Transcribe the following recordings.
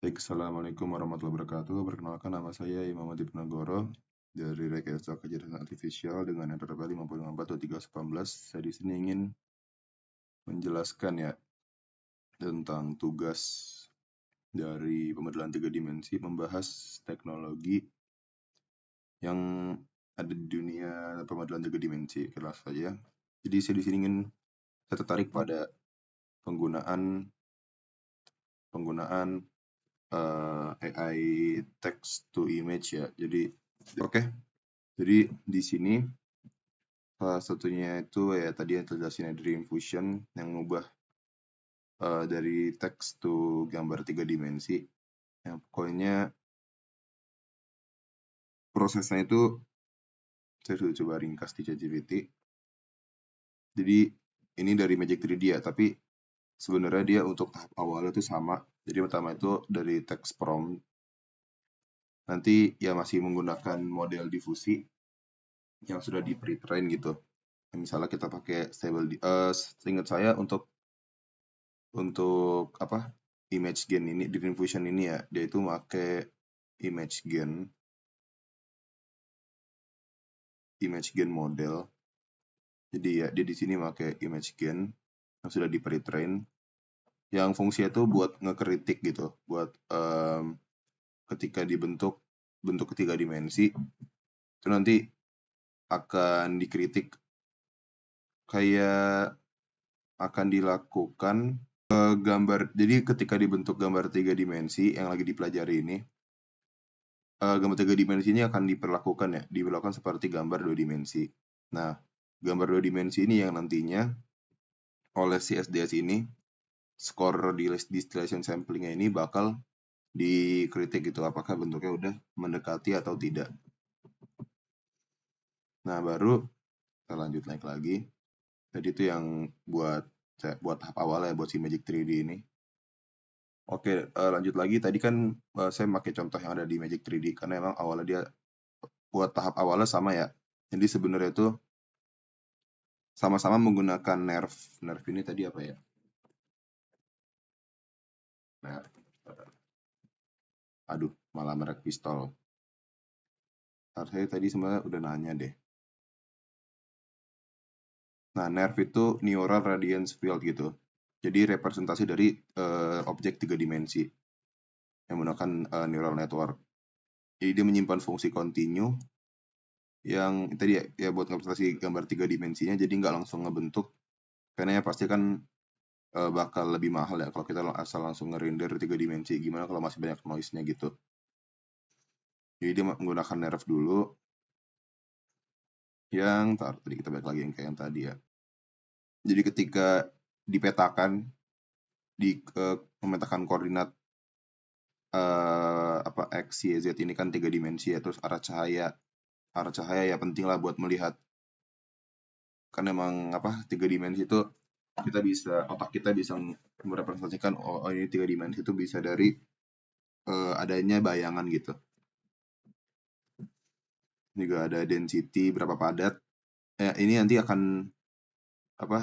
Baik, Assalamualaikum warahmatullahi wabarakatuh. Perkenalkan, nama saya Imam Adib Nagoro dari Rekayasa Kecerdasan Artifisial dengan NRP 554/318. Saya di sini ingin menjelaskan ya tentang tugas dari pemodelan 3 dimensi, membahas teknologi yang ada di dunia pemodelan 3 dimensi. Kelas saja. Jadi saya di sini saya tertarik pada penggunaan AI text to image ya. Jadi Jadi di sini salah satunya itu ya tadi yang terjelasin Dream Fusion yang mengubah dari teks to gambar 3 dimensi. Yang pokoknya prosesnya itu saya sudah coba ringkas di ChatGPT. Jadi ini dari Magic 3D ya, tapi sebenarnya dia untuk tahap awalnya itu sama. Jadi pertama itu dari text prompt. Nanti ya masih menggunakan model difusi yang sudah di pre-train gitu. Misalnya kita pakai stable seingat saya untuk image gen ini di Dream Fusion ini ya, dia itu pakai image gen model. Jadi ya dia di sini pakai image gen yang sudah di pre-train, yang fungsinya itu buat ngekritik gitu, buat ketika dibentuk bentuk ketiga dimensi itu nanti akan dikritik, kayak akan dilakukan gambar. Jadi ketika dibentuk gambar 3 dimensi yang lagi dipelajari ini, gambar 3 dimensi ini akan diperlakukan seperti gambar 2 dimensi. Nah, gambar 2 dimensi ini yang nantinya oleh si SDS ini, skor di distillation sampling-nya ini bakal dikritik gitu, apakah bentuknya udah mendekati atau tidak. Nah, baru kita lanjut naik lagi. Jadi itu yang buat tahap awal ya, buat si Magic 3D ini. Oke, lanjut lagi. Tadi kan saya pakai contoh yang ada di Magic 3D karena emang awalnya dia buat tahap awalnya sama ya. Jadi sebenarnya itu sama-sama menggunakan nerf. Nerf ini tadi apa ya? Nerf. Aduh, malah merek pistol. Saya tadi sebenarnya udah nanya deh. Nah, nerf itu neural radiance field gitu. Jadi representasi dari objek 3 dimensi yang menggunakan neural network. Jadi dia menyimpan fungsi continue yang tadi ya buat representasi gambar 3 dimensinya, jadi nggak langsung ngebentuk. Karena ya pasti kan bakal lebih mahal ya kalau kita asal langsung ngerender 3 dimensi. Gimana kalau masih banyak noise-nya gitu. Jadi dia menggunakan nerf dulu. Tadi kita balik lagi yang kayak yang tadi ya. Jadi ketika dipetakan, memetakan koordinat X, Y, Z ini kan 3 dimensi ya, terus arah cahaya ya penting lah buat melihat. Kan emang 3 dimensi itu otak kita bisa merepresentasikan ini 3 dimensi itu bisa dari adanya bayangan gitu. Juga ada density berapa padat. Ini nanti akan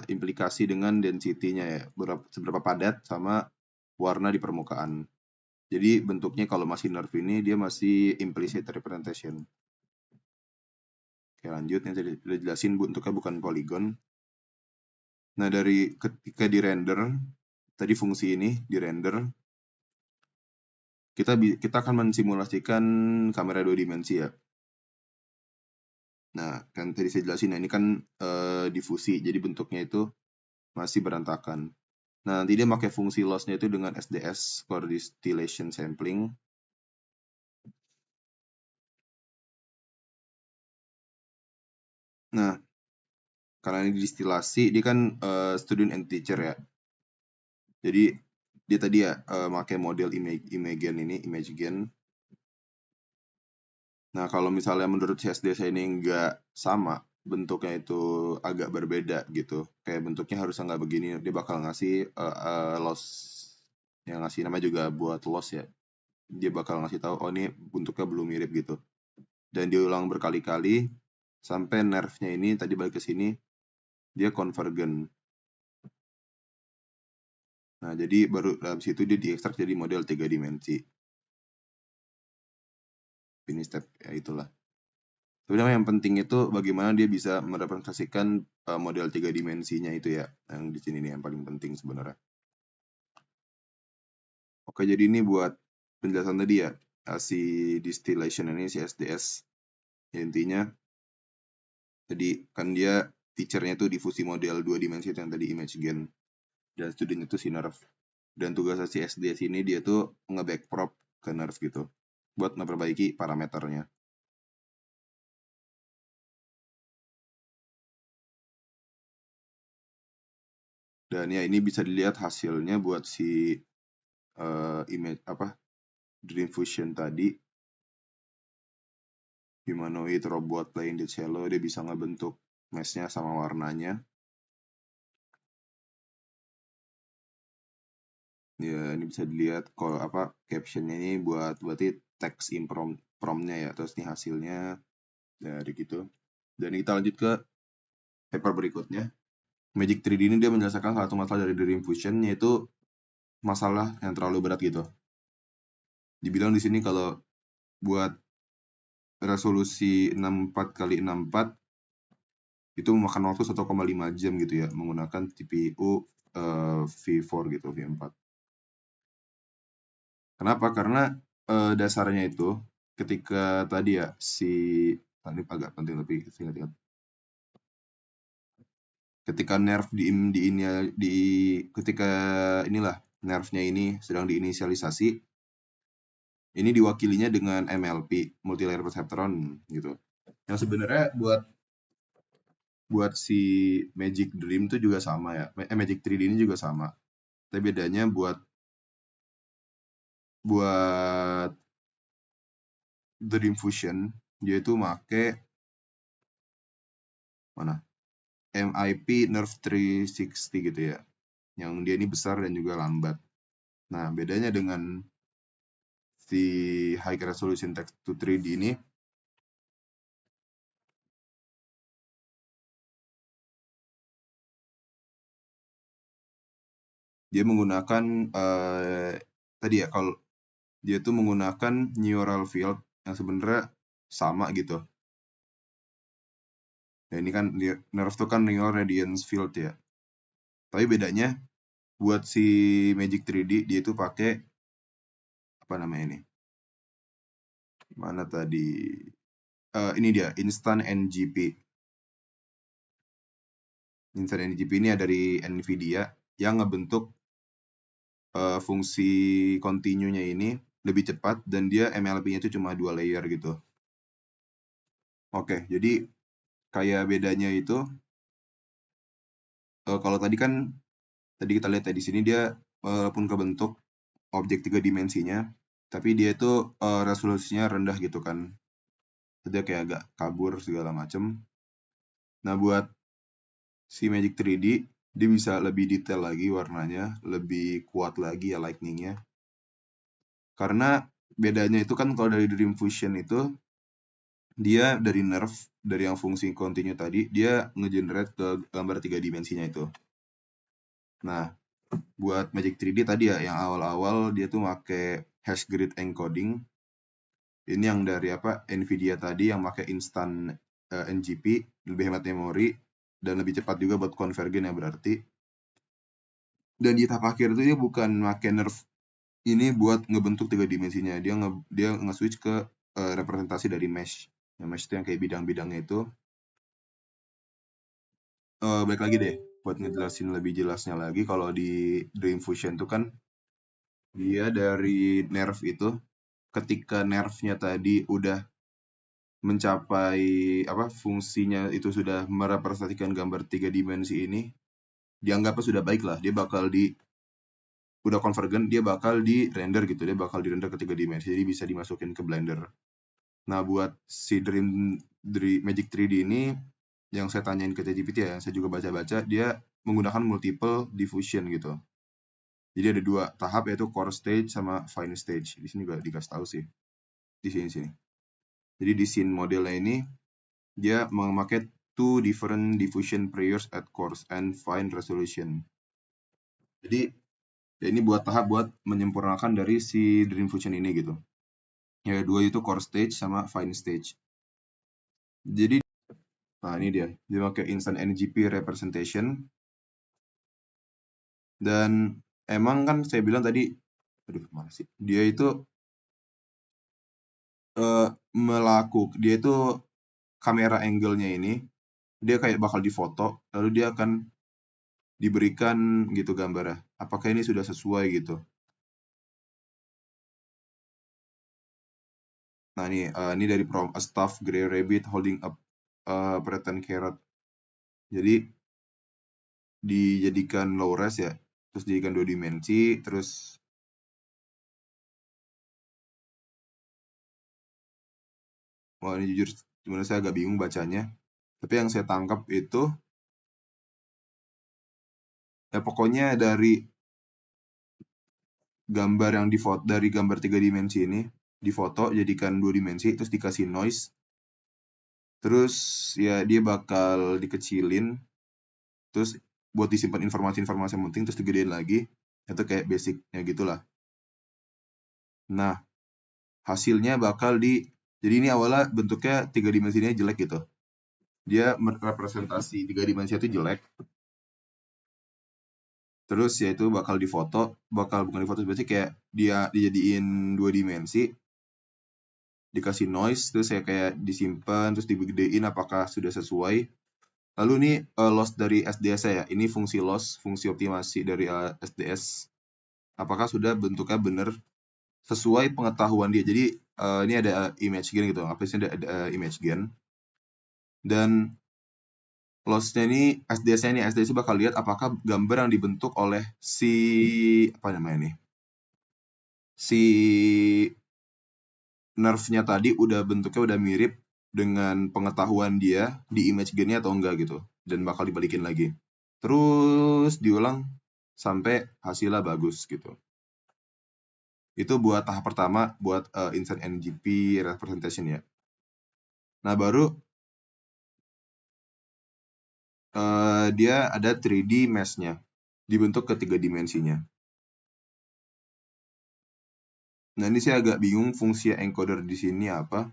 implikasi dengan density-nya ya, seberapa padat sama warna di permukaan. Jadi bentuknya kalau masih nerf ini dia masih implicit representation. Oke, lanjut. Yang tadi udah jelasin bentuknya bukan polygon. Nah, dari ketika di render, tadi fungsi ini di render, kita akan mensimulasikan kamera 2 dimensi ya. Nah, kan tadi saya jelasin, ini kan difusi, jadi bentuknya itu masih berantakan. Nah, nanti dia pakai fungsi loss-nya itu dengan SDS, Core Distillation Sampling. Nah, karena ini distilasi, dia kan student and teacher ya. Jadi, dia tadi ya pakai model image gen. Nah, kalau misalnya menurut CSD saya ini nggak sama, bentuknya itu agak berbeda gitu. Kayak bentuknya harusnya nggak begini, dia bakal ngasih loss. Yang ngasih nama juga buat loss ya. Dia bakal ngasih tahu, oh ini bentuknya belum mirip gitu. Dan diulang berkali-kali, sampai nerfnya ini, tadi balik ke sini, dia convergent. Nah, jadi baru dalam situ dia diekstrak jadi model 3 dimensi. Ini step ya itulah. Sebenarnya yang penting itu bagaimana dia bisa merepresentasikan model 3 dimensinya itu ya. Yang di sini nih yang paling penting sebenarnya. Oke, jadi ini buat penjelasan tadi ya. Si distillation ini, si SDS. Ya, intinya, jadi kan dia feature-nya itu difusi model 2 dimensi yang tadi image gen. Dan studinya itu si nerve. Dan tugas si SDS ini dia tuh nge-backprop ke nerve gitu. Buat memperbaiki parameternya. Dan ya ini bisa dilihat hasilnya buat si image Dream Fusion tadi. Humanoid robot playing the cello, dia bisa ngebentuk mesh-nya sama warnanya. Ya, ini bisa dilihat kalau captionnya ini berarti teks prompt-nya ya. Terus ini hasilnya dari gitu. Dan kita lanjut ke paper berikutnya. Magic 3D ini dia menjelaskan satu masalah dari Dream Fusion, yaitu masalah yang terlalu berat gitu. Dibilang di sini kalau buat resolusi 64x64 itu memakan waktu 1,5 jam gitu ya, menggunakan CPU V4 gitu, V4. Kenapa? Karena dasarnya itu ketika tadi ya tadi agak penting lebih ingat-ingat. Ketika nerve ketika inilah nerve-nya ini sedang diinisialisasi, ini diwakilinya dengan MLP, multi-layer perceptron gitu. Yang sebenarnya buat si Magic Dream itu juga sama ya. Magic 3D ini juga sama. Tapi bedanya buat Dream Fusion dia itu make MIP Nerve 360 gitu ya. Yang dia ini besar dan juga lambat. Nah, bedanya dengan si high resolution text to 3D ini, dia menggunakan tadi ya, kalau dia tuh menggunakan neural field yang sebenarnya sama gitu. Ya, ini kan nerve tuh kan neural radiance field ya. Tapi bedanya buat si Magic 3D dia itu pakai apa namanya ini? Mana tadi? Ini dia Instant NGP. Instant NGP ini ada dari NVIDIA yang ngebentuk fungsi continue-nya ini lebih cepat dan dia MLP-nya itu cuma 2 layer gitu. Oke, jadi kayak bedanya itu kalau tadi kita lihat ya di sini dia walaupun kebentuk objek 3 dimensinya, tapi dia itu resolusinya rendah gitu kan. Jadi kayak agak kabur segala macem. Nah, buat si Magic 3D dia bisa lebih detail lagi warnanya, lebih kuat lagi ya lightning-nya. Karena bedanya itu kan kalau dari Dream Fusion itu dia dari nerve, dari yang fungsi continue tadi, dia ngegenerate ke gambar 3 dimensinya itu. Nah, buat Magic 3D tadi ya, yang awal-awal dia tuh pakai hash grid encoding. Ini yang dari NVIDIA tadi yang pakai instant NGP, lebih hemat memori, dan lebih cepat juga buat convergen ya berarti. Dan di tahap akhir itu dia bukan pakai nerve ini buat ngebentuk 3 dimensinya. Dia nge-switch ke representasi dari mesh. Yang mesh itu yang kayak bidang-bidangnya itu. Baik lagi deh, buat ngejelasin lebih jelasnya lagi, kalau di Dream Fusion itu kan dia dari nerve itu, ketika nerve-nya tadi udah mencapai fungsinya itu sudah merepresentasikan gambar 3 dimensi ini, dianggapnya sudah baik lah, dia bakal udah convergen, dia bakal di render gitu, dia bakal di render ke 3 dimensi, jadi bisa dimasukin ke Blender. Nah, buat si Magic 3D ini, yang saya tanyain ke ChatGPT ya, yang saya juga baca-baca, dia menggunakan multiple diffusion gitu. Jadi ada 2 tahap, yaitu core stage sama fine stage. Di sini juga dikasih tahu sih. Di sini. Jadi di scene modelnya ini, dia memakai 2 different diffusion prayers at coarse and fine resolution. Jadi Ya ini buat tahap buat menyempurnakan dari si Dream Fusion ini gitu. Ya dua itu core stage sama fine stage. Jadi nah ini dia pakai instant NGP representation. Dan emang kan saya bilang tadi, aduh mana sih? Dia itu dia itu kamera angle-nya ini, dia kayak bakal difoto, lalu dia akan diberikan gitu gambarnya. Apakah ini sudah sesuai gitu? Nah ini dari prompt, a stuffed gray rabbit holding up a pretend carrot. Jadi dijadikan low res ya, terus dijadikan 2 dimensi, terus wah ini jujur sebenarnya saya agak bingung bacanya. Tapi yang saya tangkap itu ya pokoknya dari gambar yang difoto, dari gambar 3 dimensi ini difoto jadikan 2 dimensi terus dikasih noise. Terus ya dia bakal dikecilin terus buat disimpan informasi-informasi yang penting terus digedein lagi. Itu kayak basicnya gitulah. Nah, hasilnya bakal jadi ini awalnya bentuknya 3 dimensinya jelek gitu. Dia representasi 3 dimensi itu jelek. Terus ya itu bakal bukan difoto berarti kayak dia dijadiin 2 dimensi, dikasih noise, terus ya kayak disimpan, terus digedein apakah sudah sesuai. Lalu ini loss dari SDS ya, ini fungsi loss, fungsi optimasi dari SDS. Apakah sudah bentuknya benar sesuai pengetahuan dia. Jadi ini ada image gen gitu, aplikasinya ada image gen. Dan loss-nya ini, SDS-nya ini, SDS bakal lihat apakah gambar yang dibentuk oleh si, apa namanya nih, si nerve-nya tadi bentuknya udah mirip dengan pengetahuan dia di image gen-nya atau enggak gitu. Dan bakal dibalikin lagi. Terus diulang sampai hasilnya bagus gitu. Itu buat tahap pertama, buat instant NGP representation ya. Nah baru dia ada 3D mesh-nya, dibentuk ke 3 dimensinya. Nah ini saya agak bingung fungsi encoder di sini apa.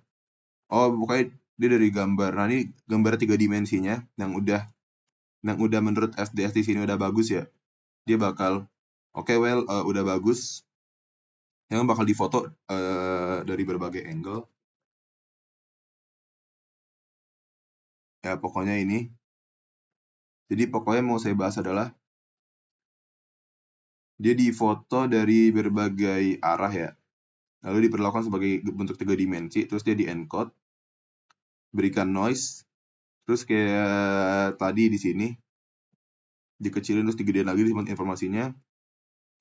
Oh pokoknya dia dari gambar. Nah ini gambar 3 dimensinya yang udah menurut SDS di sini udah bagus ya. Dia bakal udah bagus. Yang bakal difoto dari berbagai angle. Ya pokoknya ini. Jadi pokoknya mau saya bahas adalah dia difoto dari berbagai arah ya. Lalu diperlakukan sebagai bentuk 3 dimensi, terus dia di-encode, berikan noise, terus kayak tadi di sini dikecilin terus digedein lagi disimpan informasinya.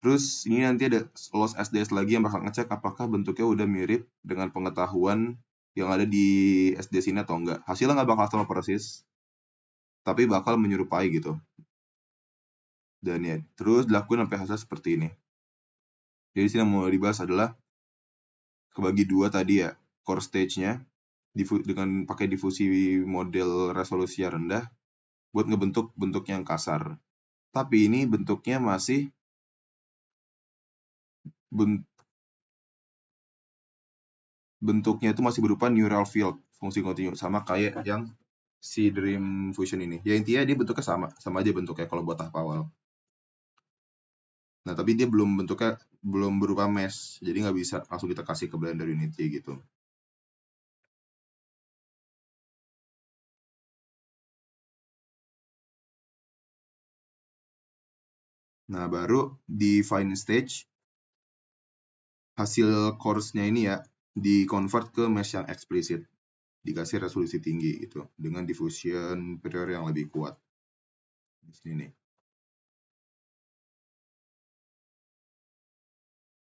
Terus ini nanti ada loss SDS lagi yang bakal ngecek apakah bentuknya udah mirip dengan pengetahuan yang ada di SDS ini atau enggak. Hasilnya nggak bakal sama persis, tapi bakal menyerupai gitu. Dan ya, terus dilakukan sampai hasil seperti ini. Jadi sini yang mau dibahas adalah kebagi dua tadi ya, core stage-nya dengan pakai difusi model resolusi yang rendah buat ngebentuk bentuk yang kasar. Tapi ini bentuknya masih bentuknya itu masih berupa neural field fungsi kontinu sama kayak yang si Dream Fusion ini. Ya intinya dia bentuknya sama aja bentuknya kalau buat tahap awal. Nah tapi dia belum berupa mesh, jadi nggak bisa langsung kita kasih ke Blender Unity gitu. Nah baru di Fine Stage hasil course-nya ini ya di-convert ke mesh yang eksplisit, dikasih resolusi tinggi gitu dengan diffusion period yang lebih kuat di sini nih.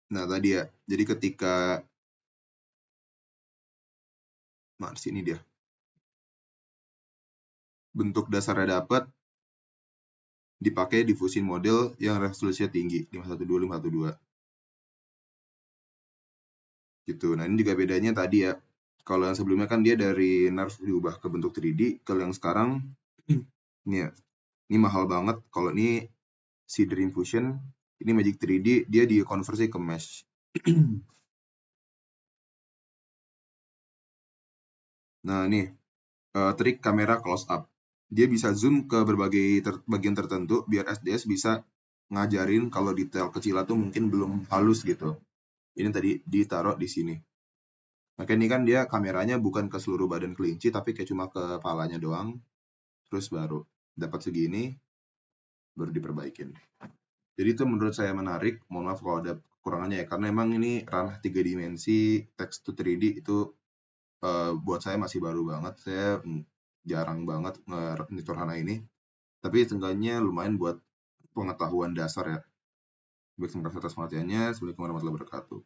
Nah tadi ya, jadi ketika sini dia bentuk dasarnya dapat, dipakai diffusion model yang resolusinya tinggi 512 gitu. Nah ini juga bedanya tadi ya, kalau yang sebelumnya kan dia dari nerve diubah ke bentuk 3D, kalau yang sekarang ini ya, ini mahal banget. Kalau ini si Dream Fusion Ini Magic 3D, dia dikonversi ke mesh. Nah, ini trik kamera close up. Dia bisa zoom ke berbagai bagian tertentu biar SDS bisa ngajarin kalau detail kecil tuh mungkin belum halus gitu. Ini tadi ditaruh di sini. Maka ini kan dia kameranya bukan ke seluruh badan kelinci, tapi kayak cuma ke kepalanya doang. Terus baru dapat segini, baru diperbaikin. Jadi itu menurut saya menarik. Mohon maaf kalau ada kekurangannya ya, karena emang ini ranah 3 dimensi, text to 3D itu buat saya masih baru banget. Saya jarang banget nge-nitor ranah ini. Tapi seenggaknya lumayan buat pengetahuan dasar ya. Baik, terima kasih atas perhatiannya. Assalamualaikum warahmatullahi wabarakatuh.